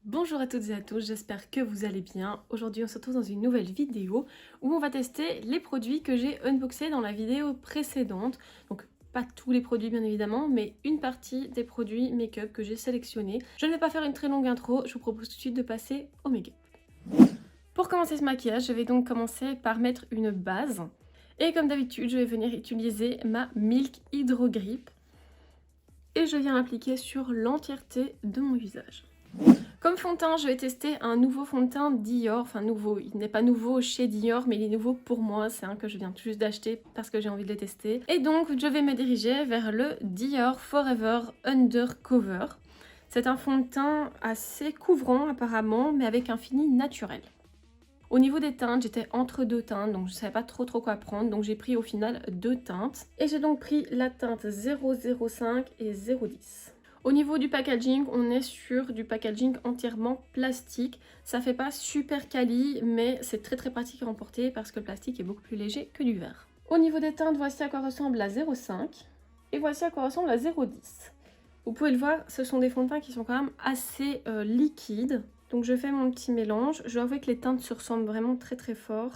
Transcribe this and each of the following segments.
Bonjour à toutes et à tous, j'espère que vous allez bien. Aujourd'hui on se retrouve dans une nouvelle vidéo où on va tester les produits que j'ai unboxés dans la vidéo précédente. Donc pas tous les produits bien évidemment, mais une partie des produits make-up que j'ai sélectionnés. Je ne vais pas faire une très longue intro, je vous propose tout de suite de passer au make-up. Pour commencer ce maquillage, je vais donc commencer par mettre une base. Et comme d'habitude, je vais venir utiliser ma Milk Hydro Grip. Et je viens l'appliquer sur l'entièreté de mon visage. Comme fond de teint, je vais tester un nouveau fond de teint Dior. Enfin nouveau, il n'est pas nouveau chez Dior, mais il est nouveau pour moi. C'est un que je viens tout juste d'acheter parce que j'ai envie de le tester. Et donc, je vais me diriger vers le Dior Forever Undercover. C'est un fond de teint assez couvrant apparemment, mais avec un fini naturel. Au niveau des teintes, j'étais entre deux teintes, donc je ne savais pas trop quoi prendre. Donc j'ai pris au final deux teintes. Et j'ai donc pris la teinte 005 et 010. Au niveau du packaging, on est sur du packaging entièrement plastique. Ça fait pas super quali, mais c'est très pratique à emporter parce que le plastique est beaucoup plus léger que du verre. Au niveau des teintes, voici à quoi ressemble la 0,5 et voici à quoi ressemble la 0,10. Vous pouvez le voir, ce sont des fonds de teint qui sont quand même assez liquides. Donc je fais mon petit mélange. Je dois avouer que les teintes se ressemblent vraiment très fort.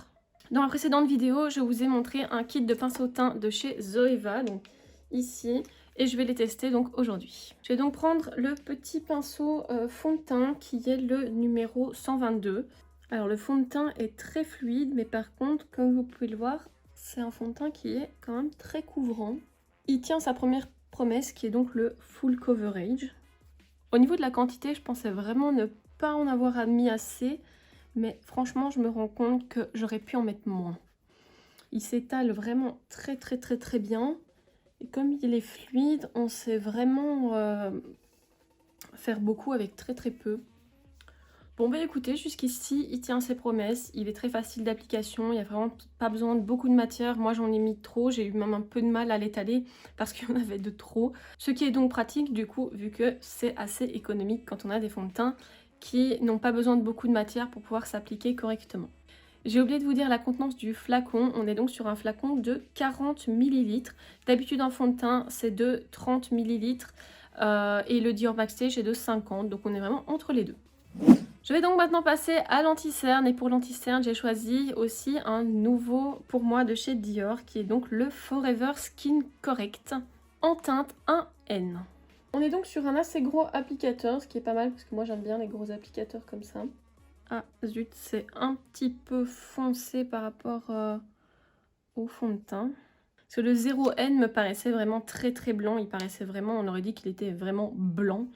Dans la précédente vidéo, je vous ai montré un kit de pinceau teint de chez Zoeva, donc ici. Et je vais les tester donc aujourd'hui. Je vais donc prendre le petit pinceau fond de teint qui est le numéro 122. Alors le fond de teint est très fluide, mais par contre, comme vous pouvez le voir, c'est un fond de teint qui est quand même très couvrant. Il tient sa première promesse qui est donc le full coverage. Au niveau de la quantité, je pensais vraiment ne pas en avoir mis assez, mais franchement, je me rends compte que j'aurais pu en mettre moins. Il s'étale vraiment très bien. Et comme il est fluide, on sait vraiment faire beaucoup avec très peu. Bon bah écoutez, jusqu'ici, il tient ses promesses. Il est très facile d'application. Il n'y a vraiment pas besoin de beaucoup de matière. Moi, j'en ai mis trop. J'ai eu même un peu de mal à l'étaler parce qu'il y en avait de trop. Ce qui est donc pratique du coup, vu que c'est assez économique quand on a des fonds de teint qui n'ont pas besoin de beaucoup de matière pour pouvoir s'appliquer correctement. J'ai oublié de vous dire la contenance du flacon. On est donc sur un flacon de 40 ml. D'habitude, un fond de teint, c'est de 30 ml. Et le Dior Backstage est de 50. Donc, on est vraiment entre les deux. Je vais donc maintenant passer à l'anti-cerne. Et pour l'anti-cerne, j'ai choisi aussi un nouveau pour moi de chez Dior, qui est donc le Forever Skin Correct en teinte 1N. On est donc sur un assez gros applicateur, ce qui est pas mal parce que moi, j'aime bien les gros applicateurs comme ça. Ah zut, c'est un petit peu foncé par rapport au fond de teint. Parce que le 0N me paraissait vraiment très blanc. Il paraissait vraiment, on aurait dit qu'il était vraiment blanc.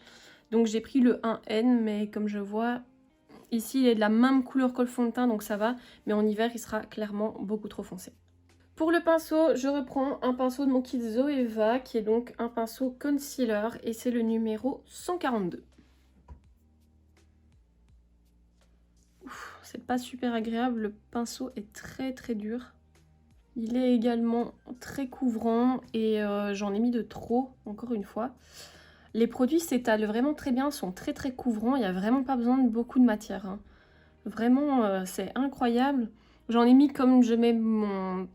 Donc j'ai pris le 1N, mais comme je vois, ici il est de la même couleur que le fond de teint, donc ça va. Mais en hiver, il sera clairement beaucoup trop foncé. Pour le pinceau, je reprends un pinceau de mon kit Zoeva, qui est donc un pinceau concealer, et c'est le numéro 142. C'est pas super agréable, le pinceau est très dur. Il est également très couvrant et j'en ai mis de trop, encore une fois. Les produits s'étalent vraiment très bien, sont très couvrants, il n'y a vraiment pas besoin de beaucoup de matière. Hein. Vraiment, c'est incroyable. J'en ai mis comme je mets mon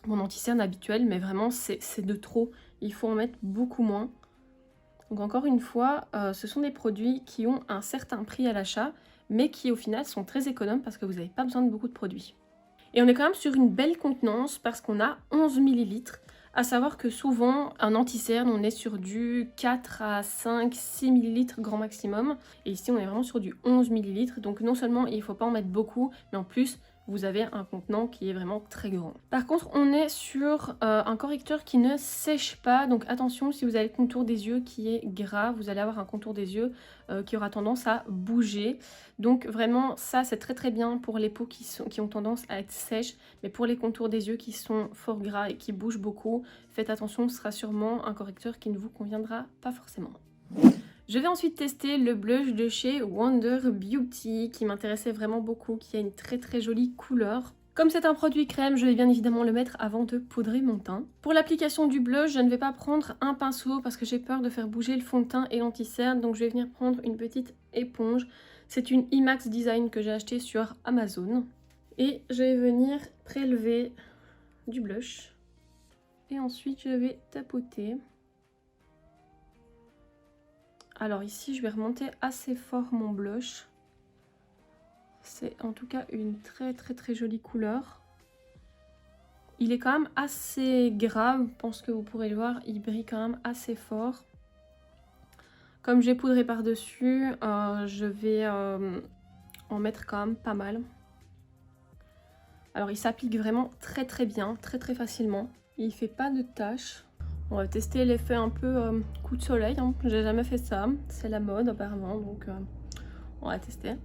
anti-cerne habituel, mais vraiment c'est de trop. Il faut en mettre beaucoup moins. Donc encore une fois, ce sont des produits qui ont un certain prix à l'achat, mais qui au final sont très économes parce que vous n'avez pas besoin de beaucoup de produits. Et on est quand même sur une belle contenance parce qu'on a 11 ml. À savoir que souvent, un anti-cerne, on est sur du 4 à 5, 6 ml grand maximum. Et ici, on est vraiment sur du 11 ml. Donc non seulement il ne faut pas en mettre beaucoup, mais en plus, vous avez un contenant qui est vraiment très grand. Par contre, on est sur un correcteur qui ne sèche pas. Donc attention, si vous avez le contour des yeux qui est gras, vous allez avoir un contour des yeux qui aura tendance à bouger. Donc vraiment, ça c'est très bien pour les peaux qui ont tendance à être sèches. Mais pour les contours des yeux qui sont fort gras et qui bougent beaucoup, faites attention, ce sera sûrement un correcteur qui ne vous conviendra pas forcément. Je vais ensuite tester le blush de chez Wonder Beauty qui m'intéressait vraiment beaucoup, qui a une très jolie couleur. Comme c'est un produit crème, je vais bien évidemment le mettre avant de poudrer mon teint. Pour l'application du blush, je ne vais pas prendre un pinceau parce que j'ai peur de faire bouger le fond de teint et l'anti-cerne, donc je vais venir prendre une petite éponge. C'est une IMAX Design que j'ai achetée sur Amazon. Et je vais venir prélever du blush. Et ensuite, je vais tapoter. Alors ici, je vais remonter assez fort mon blush. C'est en tout cas une très jolie couleur. Il est quand même assez grave, je pense que vous pourrez le voir, il brille quand même assez fort. Comme j'ai poudré par-dessus, je vais en mettre quand même pas mal. Alors il s'applique vraiment très bien, très facilement. Il fait pas de taches. On va tester l'effet un peu coup de soleil, hein. J'ai jamais fait ça, c'est la mode apparemment, donc on va tester.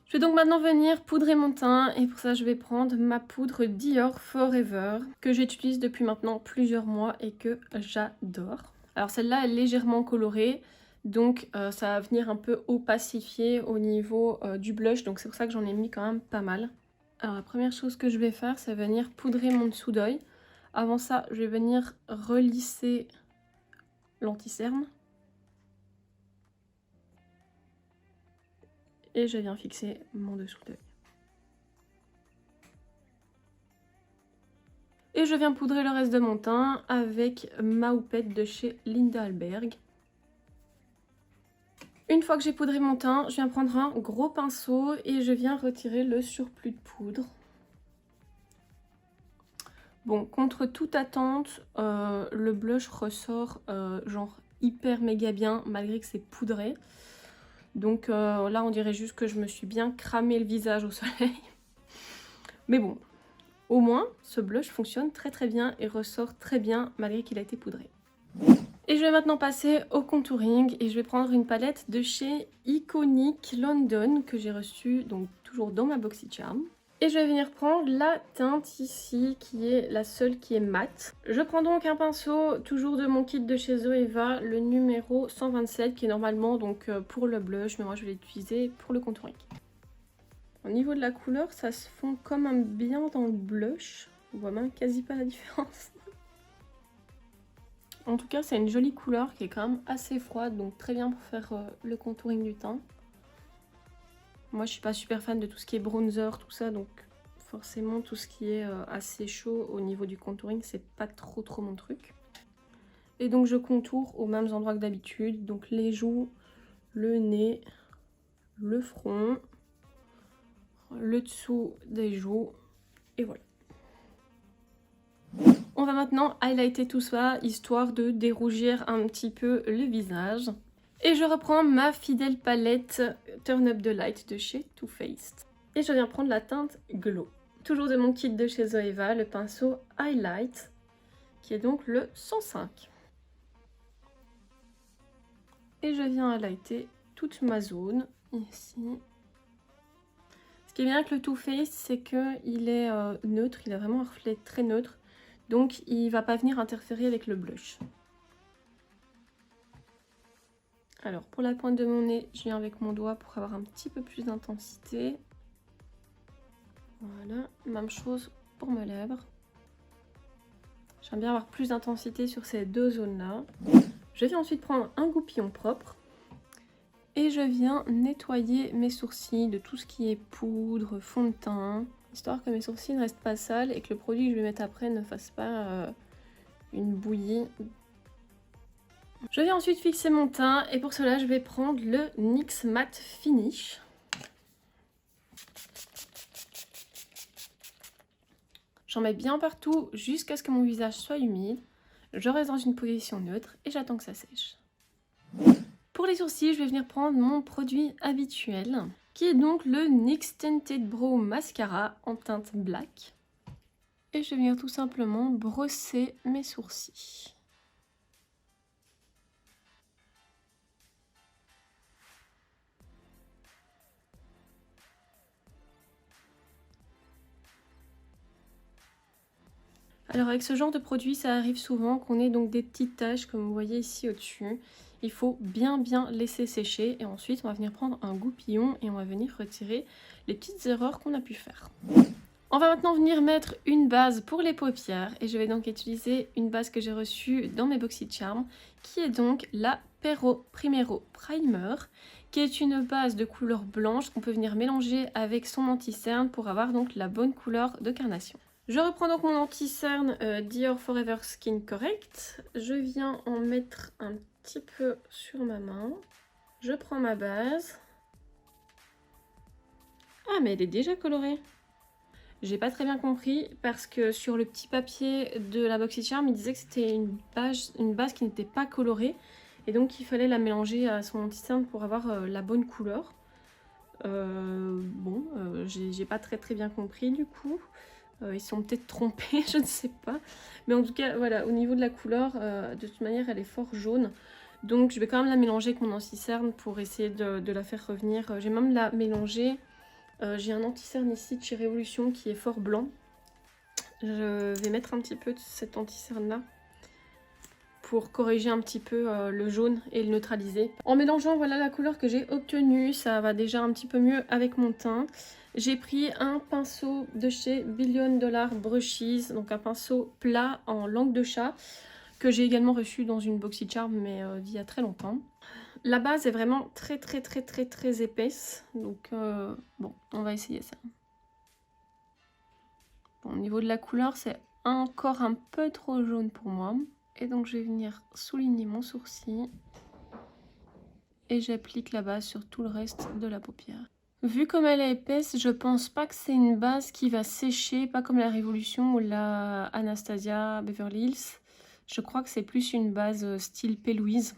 Je vais donc maintenant venir poudrer mon teint et pour ça je vais prendre ma poudre Dior Forever que j'utilise depuis maintenant plusieurs mois et que j'adore. Alors celle-là est légèrement colorée, donc ça va venir un peu opacifier au niveau du blush, donc c'est pour ça que j'en ai mis quand même pas mal. Alors la première chose que je vais faire, c'est venir poudrer mon dessous d'œil. Avant ça, je vais venir relisser l'anti-cerne. Et je viens fixer mon dessous d'œil. Et je viens poudrer le reste de mon teint avec ma houppette de chez Linda Alberg. Une fois que j'ai poudré mon teint, je viens prendre un gros pinceau et je viens retirer le surplus de poudre. Bon, contre toute attente, le blush ressort genre hyper méga bien malgré que c'est poudré. Donc là on dirait juste que je me suis bien cramé le visage au soleil. Mais bon, au moins ce blush fonctionne très bien et ressort très bien malgré qu'il a été poudré. Et je vais maintenant passer au contouring et je vais prendre une palette de chez Iconic London que j'ai reçue donc toujours dans ma BoxyCharm. Et je vais venir prendre la teinte ici qui est la seule qui est mate. Je prends donc un pinceau toujours de mon kit de chez Zoeva, le numéro 127 qui est normalement donc pour le blush mais moi je vais l'utiliser pour le contouring. Au niveau de la couleur ça se fond comme un bien dans le blush, on voit même quasi pas la différence. En tout cas c'est une jolie couleur qui est quand même assez froide donc très bien pour faire le contouring du teint. Moi, je suis pas super fan de tout ce qui est bronzer, tout ça, donc forcément tout ce qui est assez chaud au niveau du contouring, c'est pas trop mon truc. Et donc je contourne aux mêmes endroits que d'habitude, donc les joues, le nez, le front, le dessous des joues, et voilà. On va maintenant highlighter tout ça, histoire de dérougir un petit peu le visage. Et je reprends ma fidèle palette Turn Up the Light de chez Too Faced. Et je viens prendre la teinte Glow. Toujours de mon kit de chez Zoeva, le pinceau Highlight, qui est donc le 105. Et je viens highlighter toute ma zone, ici. Ce qui est bien avec le Too Faced, c'est qu'il est neutre, il a vraiment un reflet très neutre. Donc il ne va pas venir interférer avec le blush. Alors pour la pointe de mon nez, je viens avec mon doigt pour avoir un petit peu plus d'intensité. Voilà, même chose pour mes lèvres. J'aime bien avoir plus d'intensité sur ces deux zones-là. Je viens ensuite prendre un goupillon propre. Et je viens nettoyer mes sourcils de tout ce qui est poudre, fond de teint. Histoire que mes sourcils ne restent pas sales et que le produit que je vais mettre après ne fasse pas une bouillie. Je viens ensuite fixer mon teint et pour cela je vais prendre le NYX Matte Finish. J'en mets bien partout jusqu'à ce que mon visage soit humide. Je reste dans une position neutre et j'attends que ça sèche. Pour les sourcils, je vais venir prendre mon produit habituel, qui est donc le NYX Tinted Brow Mascara en teinte black. Et je vais venir tout simplement brosser mes sourcils. Alors avec ce genre de produit, ça arrive souvent qu'on ait donc des petites taches comme vous voyez ici au-dessus. Il faut bien laisser sécher et ensuite on va venir prendre un goupillon et on va venir retirer les petites erreurs qu'on a pu faire. On va maintenant venir mettre une base pour les paupières et je vais donc utiliser une base que j'ai reçue dans mes BoxyCharm qui est donc la Pero Primero Primer qui est une base de couleur blanche qu'on peut venir mélanger avec son anti-cerne pour avoir donc la bonne couleur de carnation. Je reprends donc mon anti-cerne Dior Forever Skin Correct. Je viens en mettre un petit peu sur ma main. Je prends ma base. Ah, mais elle est déjà colorée. J'ai pas très bien compris parce que sur le petit papier de la BoxyCharm, il disait que c'était une base qui n'était pas colorée. Et donc il fallait la mélanger à son anti-cerne pour avoir la bonne couleur. J'ai pas très bien compris du coup. Ils sont peut-être trompés, je ne sais pas. Mais en tout cas, voilà, au niveau de la couleur, de toute manière, elle est fort jaune. Donc je vais quand même la mélanger avec mon anti-cerne pour essayer de la faire revenir. J'ai même la mélangée. J'ai un anti-cerne ici de chez Révolution qui est fort blanc. Je vais mettre un petit peu de cet anti-cerne là pour corriger un petit peu le jaune et le neutraliser. En mélangeant, voilà la couleur que j'ai obtenue. Ça va déjà un petit peu mieux avec mon teint. J'ai pris un pinceau de chez Billion Dollar Brushes, donc un pinceau plat en langue de chat, que j'ai également reçu dans une BoxyCharm, mais d'il y a très longtemps. La base est vraiment très épaisse, donc bon, on va essayer ça. Bon, au niveau de la couleur, c'est encore un peu trop jaune pour moi. Et donc je vais venir souligner mon sourcil. Et j'applique la base sur tout le reste de la paupière. Vu comme elle est épaisse, je pense pas que c'est une base qui va sécher, pas comme la Révolution ou la Anastasia Beverly Hills. Je crois que c'est plus une base style P. Louise.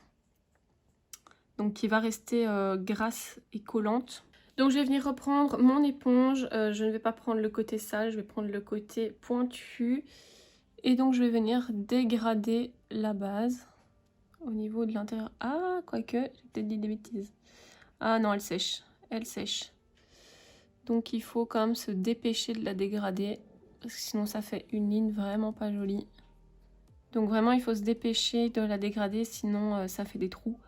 Donc qui va rester grasse et collante. Donc je vais venir reprendre mon éponge. Je ne vais pas prendre le côté sale, je vais prendre le côté pointu. Et donc je vais venir dégrader la base au niveau de l'intérieur. Ah, quoique, j'ai peut-être dit des bêtises. Ah non, elle sèche. Elle sèche. Donc il faut quand même se dépêcher de la dégrader. Parce que sinon ça fait une ligne vraiment pas jolie. Donc vraiment il faut se dépêcher de la dégrader, sinon ça fait des trous.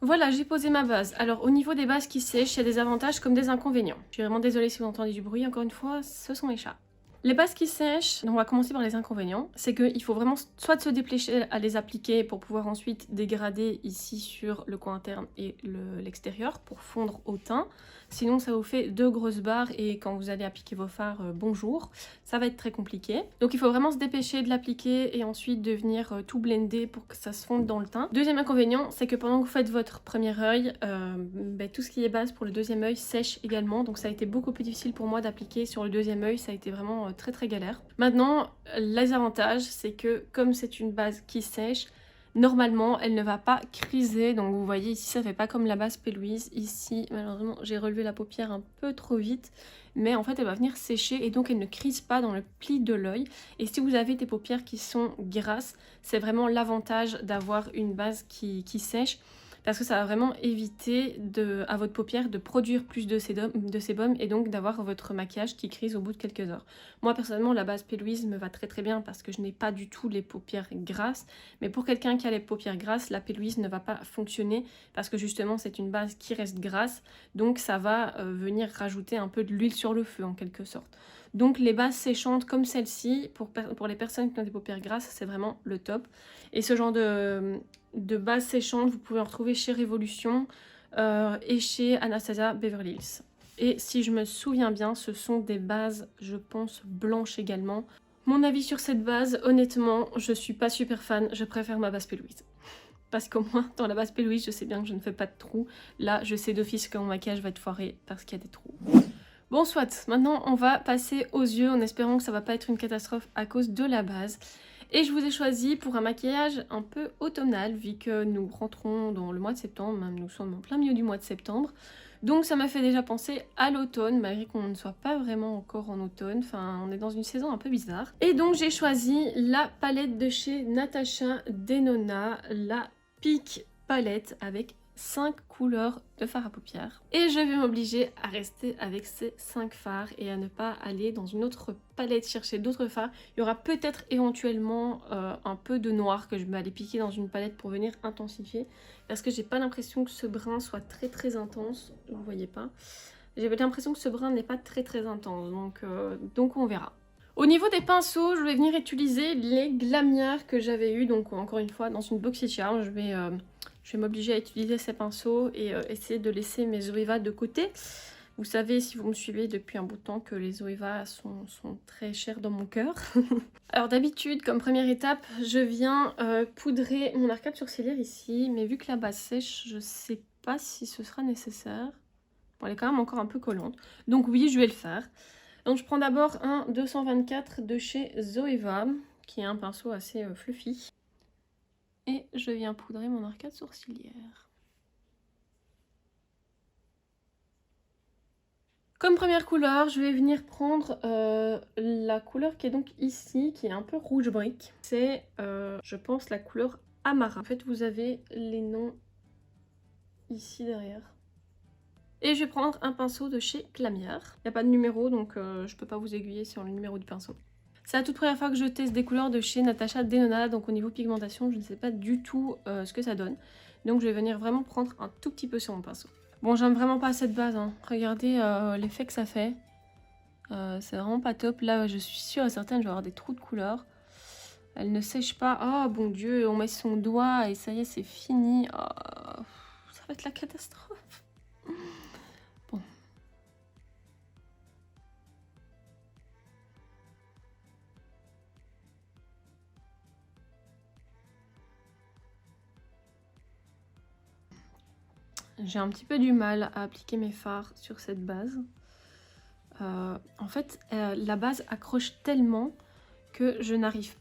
Voilà, j'ai posé ma base. Alors au niveau des bases qui sèchent, il y a des avantages comme des inconvénients. Je suis vraiment désolée si vous entendez du bruit, encore une fois, ce sont les chats. Les bases qui sèchent, on va commencer par les inconvénients, c'est qu'il faut vraiment soit se dépêcher à les appliquer pour pouvoir ensuite dégrader ici sur le coin interne et l'extérieur pour fondre au teint. Sinon ça vous fait deux grosses barres et quand vous allez appliquer vos fards, bonjour, ça va être très compliqué. Donc il faut vraiment se dépêcher de l'appliquer et ensuite de venir tout blender pour que ça se fonde dans le teint. Deuxième inconvénient, c'est que pendant que vous faites votre premier œil, tout ce qui est base pour le deuxième œil sèche également. Donc ça a été beaucoup plus difficile pour moi d'appliquer sur le deuxième œil, ça a été vraiment très galère. Maintenant, les avantages, c'est que comme c'est une base qui sèche, normalement, elle ne va pas criser. Donc vous voyez ici, ça fait pas comme la base P. Louise. Ici, malheureusement, j'ai relevé la paupière un peu trop vite. Mais en fait, elle va venir sécher et donc elle ne crise pas dans le pli de l'œil. Et si vous avez des paupières qui sont grasses, c'est vraiment l'avantage d'avoir une base qui sèche. Parce que ça va vraiment éviter à votre paupière de produire plus de sébum et donc d'avoir votre maquillage qui crise au bout de quelques heures. Moi personnellement la base P. Louise me va très bien parce que je n'ai pas du tout les paupières grasses. Mais pour quelqu'un qui a les paupières grasses, la P. Louise ne va pas fonctionner parce que justement c'est une base qui reste grasse. Donc ça va venir rajouter un peu de l'huile sur le feu en quelque sorte. Donc les bases séchantes comme celle-ci, pour les personnes qui ont des paupières grasses, c'est vraiment le top. Et ce genre de base séchante, vous pouvez en retrouver chez Révolution et chez Anastasia Beverly Hills. Et si je me souviens bien, ce sont des bases, je pense, blanches également. Mon avis sur cette base, honnêtement, je suis pas super fan, je préfère ma base P. Louise. Parce qu'au moins, dans la base P. Louise, je sais bien que je ne fais pas de trous. Là, je sais d'office que mon maquillage va être foiré parce qu'il y a des trous. Bon, soit, maintenant on va passer aux yeux en espérant que ça va pas être une catastrophe à cause de la base. Et je vous ai choisi pour un maquillage un peu automnal, vu que nous rentrons dans le mois de septembre, même nous sommes en plein milieu du mois de septembre. Donc ça m'a fait déjà penser à l'automne, malgré qu'on ne soit pas vraiment encore en automne, enfin on est dans une saison un peu bizarre. Et donc j'ai choisi la palette de chez Natasha Denona, la Peak Palette avec 5 couleurs de fard à paupières. Et je vais m'obliger à rester avec ces 5 fards et à ne pas aller dans une autre palette chercher d'autres fards. Il y aura peut-être éventuellement un peu de noir que je vais aller piquer dans une palette pour venir intensifier. Parce que j'ai pas l'impression que ce brun soit très intense. Vous voyez pas. J'ai l'impression que ce brun n'est pas très intense. Donc on verra. Au niveau des pinceaux, je vais venir utiliser les Glamiard que j'avais eu. Donc encore une fois dans une BoxyCharm. Je vais m'obliger à utiliser ces pinceaux et essayer de laisser mes Zoeva de côté. Vous savez, si vous me suivez depuis un bout de temps, que les Zoeva sont très chers dans mon cœur. Alors d'habitude, comme première étape, je viens poudrer mon arcade sourcilière ici, mais vu que la base sèche, je sais pas si ce sera nécessaire. Bon, elle est quand même encore un peu collante, donc oui, je vais le faire. Donc je prends d'abord un 224 de chez Zoeva, qui est un pinceau assez fluffy. Et je viens poudrer mon arcade sourcilière. Comme première couleur, je vais venir prendre la couleur qui est donc ici, qui est un peu rouge brique. C'est, je pense, la couleur Amara. En fait, vous avez les noms ici derrière. Et je vais prendre un pinceau de chez Clamière. Il n'y a pas de numéro, donc je peux pas vous aiguiller sur le numéro du pinceau. C'est la toute première fois que je teste des couleurs de chez Natasha Denona, donc au niveau pigmentation, je ne sais pas du tout ce que ça donne. Donc je vais venir vraiment prendre un tout petit peu sur mon pinceau. Bon, j'aime vraiment pas cette base, hein. Regardez l'effet que ça fait. C'est vraiment pas top. Là, je suis sûre et certaine, je vais avoir des trous de couleur. Elle ne sèche pas. Oh, bon Dieu, on met son doigt et ça y est, c'est fini. Oh, ça va être la catastrophe. Bon. J'ai un petit peu du mal à appliquer mes fards sur cette base. En fait, la base accroche tellement que je n'arrive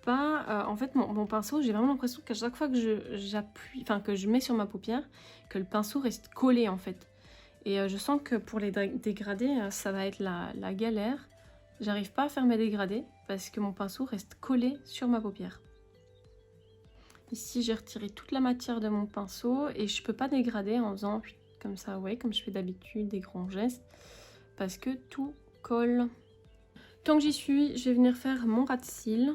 pas... en fait, mon pinceau, j'ai vraiment l'impression qu'à chaque fois que j'appuie, enfin que je mets sur ma paupière, que le pinceau reste collé en fait. Et je sens que pour les dégradés, ça va être la galère. J'arrive pas à faire mes dégradés parce que mon pinceau reste collé sur ma paupière. Ici, j'ai retiré toute la matière de mon pinceau et je peux pas dégrader en faisant comme ça, ouais, comme je fais d'habitude, des grands gestes, parce que tout colle. Tant que j'y suis, je vais venir faire mon ras de cils.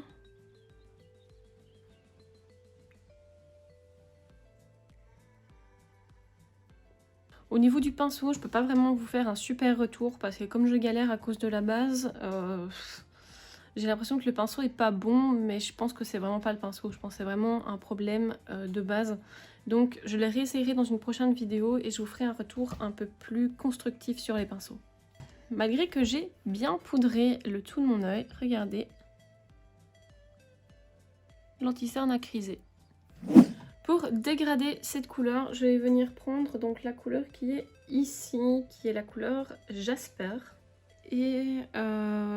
Au niveau du pinceau, je peux pas vraiment vous faire un super retour parce que comme je galère à cause de la base, j'ai l'impression que le pinceau est pas bon, mais je pense que c'est vraiment pas le pinceau. Je pense que c'est vraiment un problème de base. Donc je les réessayerai dans une prochaine vidéo et je vous ferai un retour un peu plus constructif sur les pinceaux. Malgré que j'ai bien poudré le tout de mon œil, regardez, l'anti-cerne acrysé. Pour dégrader cette couleur, je vais venir prendre donc la couleur qui est ici, qui est la couleur Jasper. Et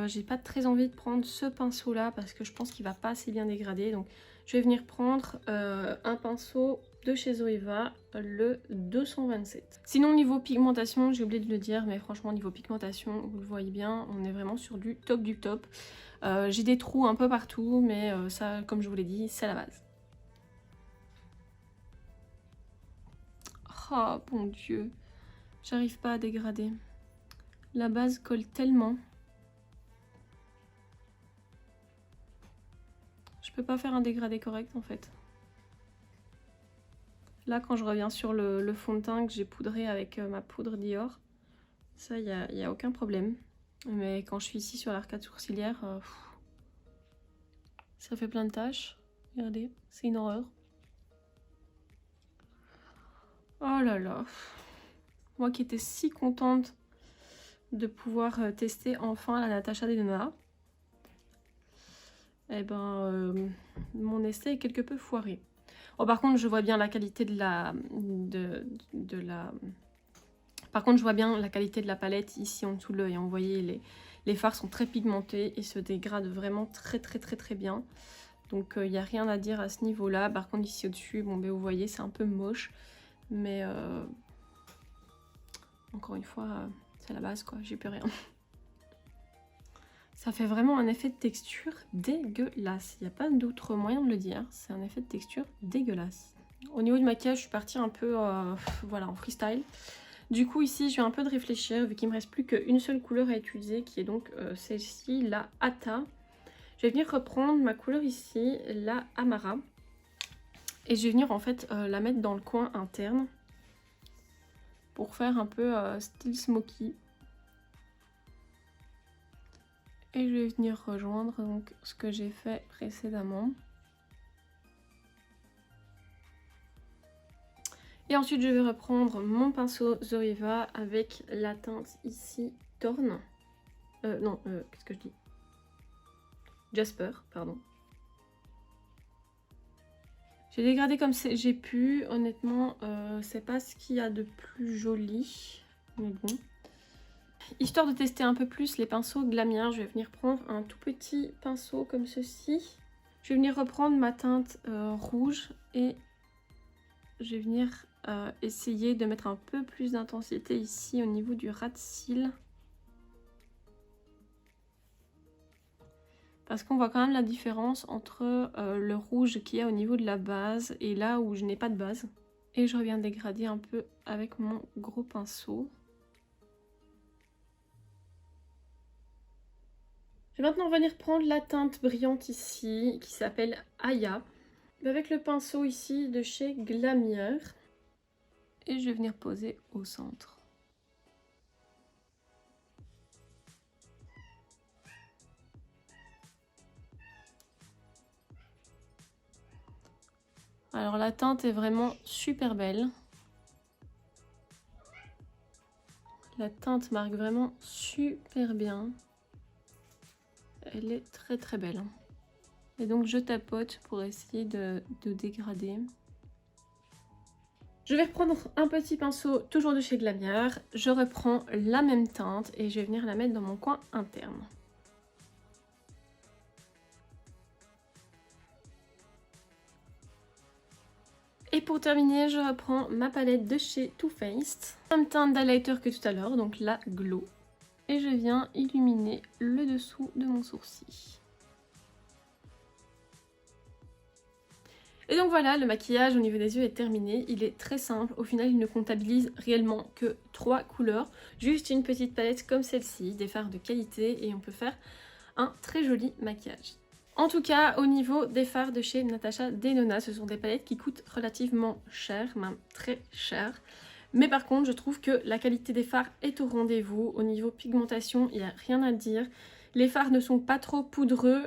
j'ai pas très envie de prendre ce pinceau là parce que je pense qu'il va pas assez bien dégrader. Donc je vais venir prendre un pinceau de chez Zoeva, le 227. Sinon niveau pigmentation, j'ai oublié de le dire, mais franchement niveau pigmentation, vous le voyez bien, on est vraiment sur du top du top. J'ai des trous un peu partout, mais ça, comme je vous l'ai dit, c'est la base. Oh bon Dieu, j'arrive pas à dégrader. La base colle tellement. Je peux pas faire un dégradé correct en fait. Là quand je reviens sur le fond de teint que j'ai poudré avec ma poudre Dior, ça y a aucun problème. Mais quand je suis ici sur l'arcade sourcilière, ça fait plein de taches. Regardez, c'est une horreur. Oh là là. Moi qui étais si contente de pouvoir tester enfin la Natasha Denona. Eh ben, mon essai est quelque peu foiré. Oh, par contre, je vois bien la qualité de la... Par contre, je vois bien la qualité de la palette ici en dessous de l'œil. Vous voyez, les fards sont très pigmentés et se dégradent vraiment très bien. Donc, il n'y a rien à dire à ce niveau-là. Par contre, ici au-dessus, bon, ben, vous voyez, c'est un peu moche. Mais, encore une fois, c'est la base, quoi. J'ai plus rien. Ça fait vraiment un effet de texture dégueulasse. Il n'y a pas d'autre moyen de le dire. C'est un effet de texture dégueulasse. Au niveau du maquillage, je suis partie un peu voilà, en freestyle. Du coup, ici, je vais un peu de réfléchir, vu qu'il me reste plus qu'une seule couleur à utiliser, qui est donc celle-ci, la Ata. Je vais venir reprendre ma couleur ici, la Amara. Et je vais venir en fait la mettre dans le coin interne pour faire un peu style smoky. Et je vais venir rejoindre donc ce que j'ai fait précédemment. Et ensuite je vais reprendre mon pinceau Zoeva avec la teinte ici Torn. Non, qu'est-ce que je dis? Jasper, pardon. J'ai dégradé comme j'ai pu, honnêtement, c'est pas ce qu'il y a de plus joli, mais bon. Histoire de tester un peu plus les pinceaux Glamier, je vais venir prendre un tout petit pinceau comme ceci. Je vais venir reprendre ma teinte rouge et je vais venir essayer de mettre un peu plus d'intensité ici au niveau du ras de cils. Parce qu'on voit quand même la différence entre le rouge qu'il y a au niveau de la base et là où je n'ai pas de base. Et je reviens dégrader un peu avec mon gros pinceau. Je vais maintenant venir prendre la teinte brillante ici qui s'appelle Aya. Avec le pinceau ici de chez Glamier. Et je vais venir poser au centre. Alors la teinte est vraiment super belle. La teinte marque vraiment super bien. Elle est très très belle. Et donc je tapote pour essayer de dégrader. Je vais reprendre un petit pinceau toujours de chez Glamier. Je reprends la même teinte et je vais venir la mettre dans mon coin interne. Et pour terminer, je reprends ma palette de chez Too Faced. Même teinte d'highlighter que tout à l'heure, donc la Glow. Et je viens illuminer le dessous de mon sourcil. Et donc voilà, le maquillage au niveau des yeux est terminé. Il est très simple. Au final, il ne comptabilise réellement que 3 couleurs. Juste une petite palette comme celle-ci, des fards de qualité et on peut faire un très joli maquillage. En tout cas, au niveau des fards de chez Natasha Denona, ce sont des palettes qui coûtent relativement cher, même très cher. Mais par contre, je trouve que la qualité des fards est au rendez-vous. Au niveau pigmentation, il n'y a rien à dire. Les fards ne sont pas trop poudreux,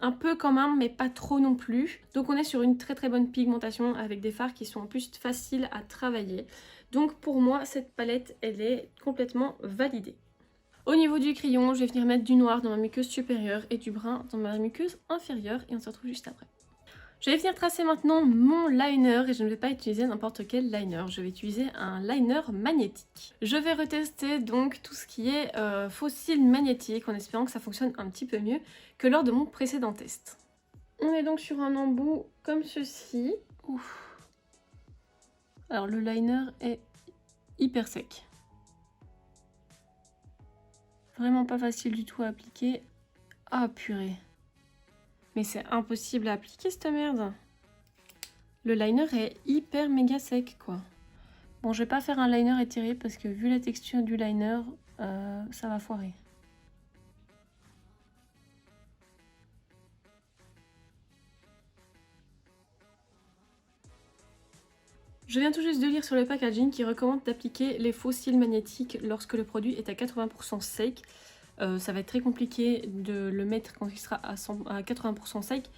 un peu quand même, mais pas trop non plus. Donc on est sur une très très bonne pigmentation avec des fards qui sont en plus faciles à travailler. Donc pour moi, cette palette, elle est complètement validée. Au niveau du crayon, je vais venir mettre du noir dans ma muqueuse supérieure et du brun dans ma muqueuse inférieure et on se retrouve juste après. Je vais venir tracer maintenant mon liner et je ne vais pas utiliser n'importe quel liner, je vais utiliser un liner magnétique. Je vais retester donc tout ce qui est fossile magnétique en espérant que ça fonctionne un petit peu mieux que lors de mon précédent test. On est donc sur un embout comme ceci. Ouf. Alors le liner est hyper sec. Vraiment pas facile du tout à appliquer. Ah purée. Mais c'est impossible à appliquer cette merde. Le liner est hyper méga sec quoi. Bon, je vais pas faire un liner étiré parce que vu la texture du liner, ça va foirer. Je viens tout juste de lire sur le packaging qui recommande d'appliquer les faux cils magnétiques lorsque le produit est à 80% sec. Ça va être très compliqué de le mettre quand il sera à 80% sec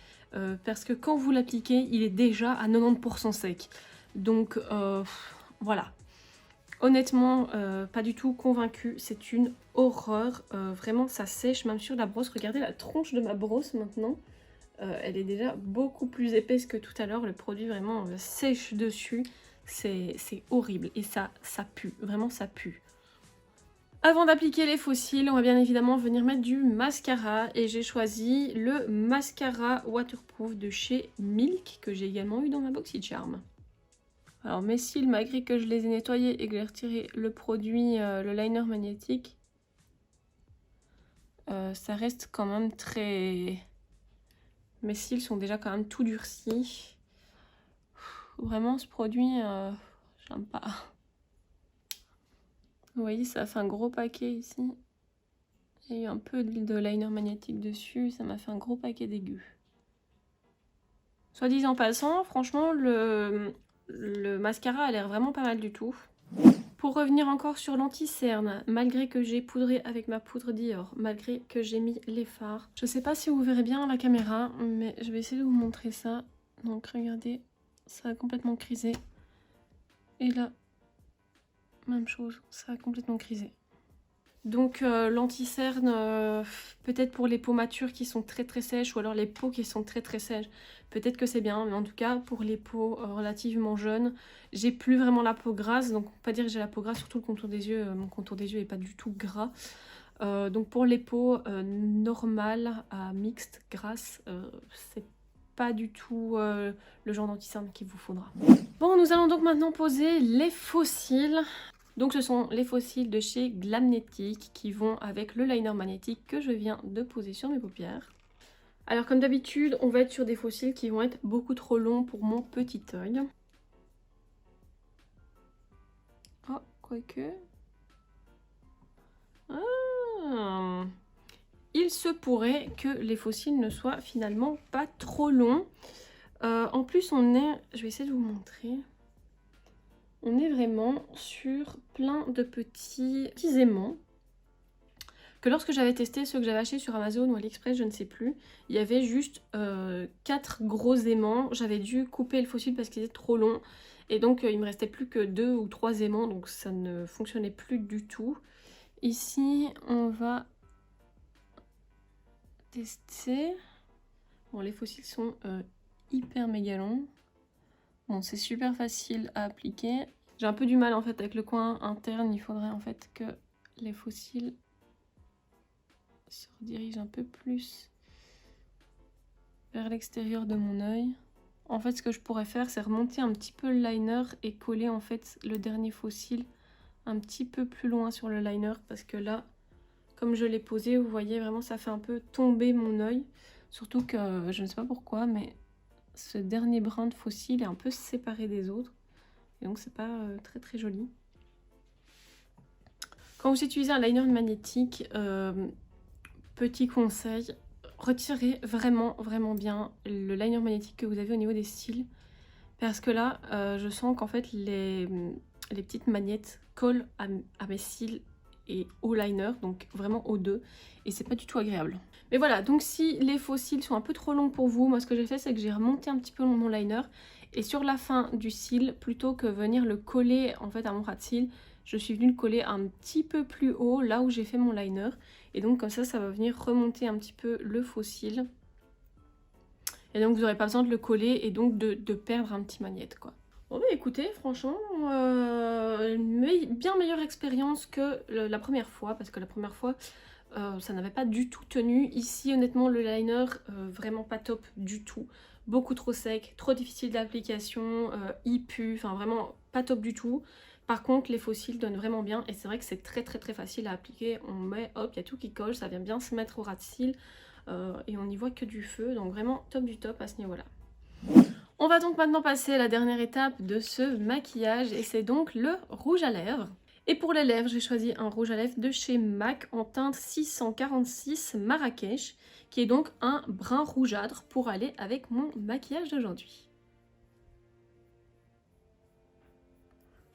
parce que quand vous l'appliquez, il est déjà à 90% sec. Donc voilà. Honnêtement, pas du tout convaincue. C'est une horreur. Vraiment, ça sèche même sur la brosse. Regardez la tronche de ma brosse maintenant. Elle est déjà beaucoup plus épaisse que tout à l'heure. Le produit vraiment sèche dessus. C'est horrible. Et ça pue. Vraiment, ça pue. Avant d'appliquer les fossiles, on va bien évidemment venir mettre du mascara. Et j'ai choisi le mascara waterproof de chez Milk, que j'ai également eu dans ma BoxyCharm. Alors mes cils, malgré que je les ai nettoyés et que j'ai retiré le produit, le liner magnétique, ça reste quand même très... Mes cils sont déjà quand même tout durcis. Vraiment ce produit, j'aime pas. Vous voyez, ça fait un gros paquet ici. Il y a eu un peu de liner magnétique dessus, ça m'a fait un gros paquet d'aigus. Soit disant passant, franchement, le mascara a l'air vraiment pas mal du tout. Pour revenir encore sur l'anti-cerne, malgré que j'ai poudré avec ma poudre Dior, malgré que j'ai mis les fards, je sais pas si vous verrez bien à la caméra, mais je vais essayer de vous montrer ça. Donc regardez, ça a complètement crisé. Et là, même chose, ça a complètement grisé. Donc l'anti-cerne, peut-être pour les peaux matures qui sont très très sèches, ou alors les peaux qui sont très très sèches, peut-être que c'est bien, mais en tout cas pour les peaux relativement jeunes, j'ai plus vraiment la peau grasse, donc on peut pas dire que j'ai la peau grasse, surtout le contour des yeux, mon contour des yeux est pas du tout gras. Donc pour les peaux normales à mixtes, grasses, c'est pas du tout le genre d'anti-cerne qu'il vous faudra. Bon, nous allons donc maintenant poser les faux cils. Donc ce sont les faux cils de chez Glamnetic qui vont avec le liner magnétique que je viens de poser sur mes paupières. Alors comme d'habitude, on va être sur des faux cils qui vont être beaucoup trop longs pour mon petit œil. Oh, quoique... Ah. Il se pourrait que les faux cils ne soient finalement pas trop longs. En plus, on est... Je vais essayer de vous montrer... On est vraiment sur plein de petits aimants. Que lorsque j'avais testé ceux que j'avais achetés sur Amazon ou AliExpress, je ne sais plus, il y avait juste 4 gros aimants. J'avais dû couper le faux cil parce qu'ils étaient trop longs. Et donc il me restait plus que 2 ou 3 aimants, donc ça ne fonctionnait plus du tout. Ici, on va tester. Bon, les faux cils sont hyper méga longs. Bon, c'est super facile à appliquer. J'ai un peu du mal en fait avec le coin interne. Il faudrait en fait que les faux cils se redirigent un peu plus vers l'extérieur de mon œil. En fait, ce que je pourrais faire, c'est remonter un petit peu le liner et coller en fait le dernier faux cil un petit peu plus loin sur le liner, parce que là, comme je l'ai posé, vous voyez vraiment ça fait un peu tomber mon œil. Surtout que je ne sais pas pourquoi, mais ce dernier brin de faux cil est un peu séparé des autres. Et donc c'est pas très très joli. Quand vous utilisez un liner magnétique, petit conseil, retirez vraiment bien le liner magnétique que vous avez au niveau des cils. Parce que là, je sens qu'en fait les petites magnettes collent à mes cils et au liner, donc vraiment aux deux, et c'est pas du tout agréable. Mais voilà, donc si les faux cils sont un peu trop longs pour vous, moi ce que j'ai fait c'est que j'ai remonté un petit peu mon liner, et sur la fin du cil, plutôt que venir le coller en fait à mon ras de cils, je suis venue le coller un petit peu plus haut, là où j'ai fait mon liner, et donc comme ça, ça va venir remonter un petit peu le faux cil. Et donc vous n'aurez pas besoin de le coller et donc de perdre un petit magnète quoi. Bon bah écoutez, franchement, bien meilleure expérience que la première fois, parce que la première fois, ça n'avait pas du tout tenu. Ici, honnêtement, le liner, vraiment pas top du tout. Beaucoup trop sec, trop difficile d'application, il pue, enfin vraiment pas top du tout. Par contre, les faux cils donnent vraiment bien et c'est vrai que c'est très facile à appliquer. On met, hop, il y a tout qui colle, ça vient bien se mettre au ras de cils et on n'y voit que du feu, donc vraiment top du top à ce niveau-là. On va donc maintenant passer à la dernière étape de ce maquillage et c'est donc le rouge à lèvres. Et pour les lèvres, j'ai choisi un rouge à lèvres de chez MAC en teinte 646 Marrakech, qui est donc un brun rougeâtre pour aller avec mon maquillage d'aujourd'hui.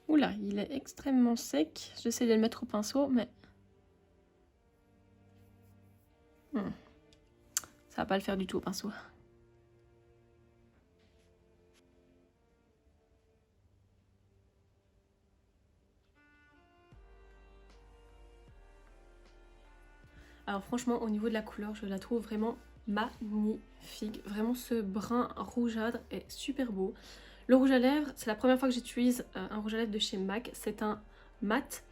Oula, il est extrêmement sec. J'essaie de le mettre au pinceau, mais... ça va pas le faire du tout au pinceau. Alors franchement, au niveau de la couleur, je la trouve vraiment magnifique. Vraiment, ce brun rougeâtre est super beau. Le rouge à lèvres, c'est la première fois que j'utilise un rouge à lèvres de chez MAC. C'est un mat.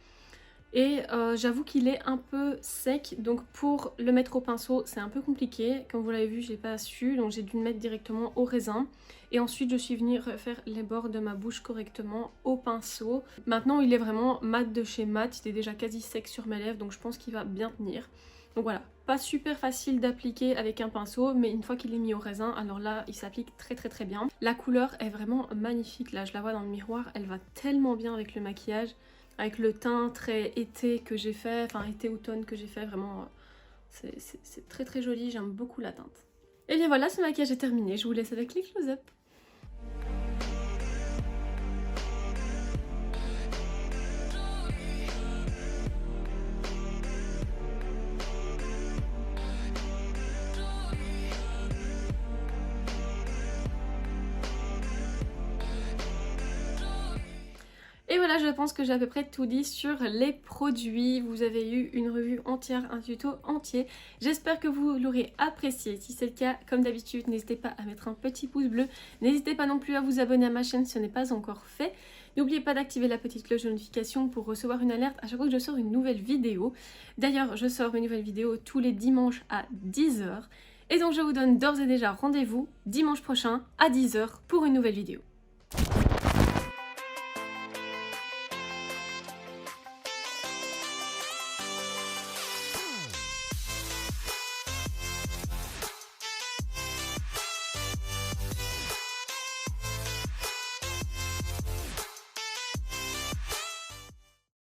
Et j'avoue qu'il est un peu sec. Donc pour le mettre au pinceau, c'est un peu compliqué. Comme vous l'avez vu, je n'ai pas su. Donc j'ai dû le mettre directement au raisin. Et ensuite, je suis venue refaire les bords de ma bouche correctement au pinceau. Maintenant, il est vraiment mat de chez MAC. Il est déjà quasi sec sur mes lèvres. Donc je pense qu'il va bien tenir. Donc voilà, pas super facile d'appliquer avec un pinceau, mais une fois qu'il est mis au raisin, alors là, il s'applique très bien. La couleur est vraiment magnifique, là, je la vois dans le miroir, elle va tellement bien avec le maquillage, avec le teint très été que j'ai fait, enfin été-automne que j'ai fait, vraiment, c'est très joli, j'aime beaucoup la teinte. Et bien voilà, ce maquillage est terminé, je vous laisse avec les close-up. Voilà, je pense que j'ai à peu près tout dit sur les produits. Vous avez eu une revue entière, un tuto entier. J'espère que vous l'aurez apprécié. Si c'est le cas, comme d'habitude, n'hésitez pas à mettre un petit pouce bleu. N'hésitez pas non plus à vous abonner à ma chaîne si ce n'est pas encore fait. N'oubliez pas d'activer la petite cloche de notification pour recevoir une alerte à chaque fois que je sors une nouvelle vidéo. D'ailleurs, je sors mes nouvelles vidéos tous les dimanches à 10 h. Et donc je vous donne d'ores et déjà rendez-vous dimanche prochain à 10 h pour une nouvelle vidéo.